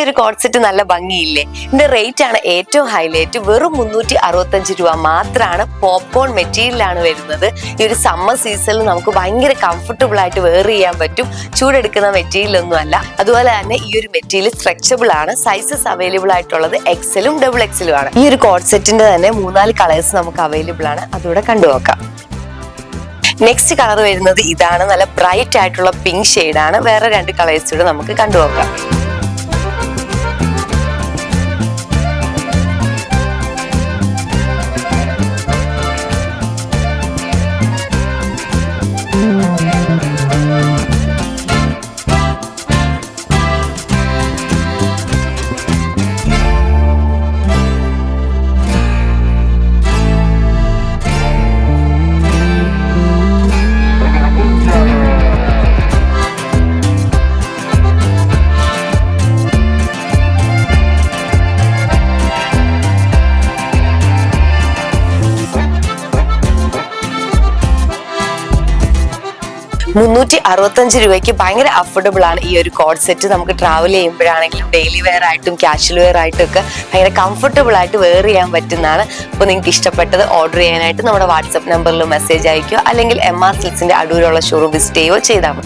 ഒരു code set നല്ല ഭംഗിയില്ലേ? ഇതിന്റെ റേറ്റ് ആണ് ഏറ്റവും ഹൈലൈറ്റ്. വെറും 365 രൂപ മാത്രമാണ്. പോപ്കോൺ മെറ്റീരിയലാണ് വരുന്നത്. ഈ ഒരു സമ്മർ സീസണിൽ നമുക്ക് ഭയങ്കര കംഫർട്ടബിൾ ആയിട്ട് വെയർ ചെയ്യാൻ പറ്റും. ചൂടെടുക്കുന്ന മെറ്റീരിയൽ ഒന്നും അല്ല. അതുപോലെ തന്നെ ഈ ഒരു മെറ്റീരിയൽ സ്ട്രെച്ചബിൾ ആണ്. സൈസസ് അവൈലബിൾ ആയിട്ടുള്ളത് എക്സലും ഡബിൾ എക്സലും ആണ്. ഈ ഒരു കോഡ് സെറ്റിന്റെ തന്നെ 3-4 കളേഴ്സ് നമുക്ക് അവൈലബിൾ ആണ്. അതുകൂടെ കണ്ടുനോക്കാം. നെക്സ്റ്റ് കളർ വരുന്നത് ഇതാണ്. നല്ല ബ്രൈറ്റ് ആയിട്ടുള്ള പിങ്ക് ഷെയ്ഡാണ്. വേറെ 2 കളേഴ്സ് കൂടെ നമുക്ക് കണ്ടുനോക്കാം. ₹365 ഭയങ്കര അഫോർഡബിൾ ആണ് ഈ ഒരു കോഡ് സെറ്റ്. നമുക്ക് ട്രാവൽ ചെയ്യുമ്പോഴാണെങ്കിലും ഡെയിലി വെയർ ആയിട്ടും കാഷ്വൽ വെയർ ആയിട്ടും ഒക്കെ ഭയങ്കര കംഫർട്ടബിൾ ആയിട്ട് വെയർ ചെയ്യാൻ പറ്റുന്നതാണ്. അപ്പോൾ നിങ്ങൾക്ക് ഇഷ്ടപ്പെട്ടത് ഓർഡർ ചെയ്യാനായിട്ട് നമ്മുടെ വാട്സ്ആപ്പ് നമ്പറിൽ മെസ്സേജ് അയക്കുകയോ അല്ലെങ്കിൽ MR സിൽക്സിന്റെ അടൂരുള്ള ഷോറൂം വിസിറ്റ് ചെയ്യുകയോ ചെയ്താൽ മതി.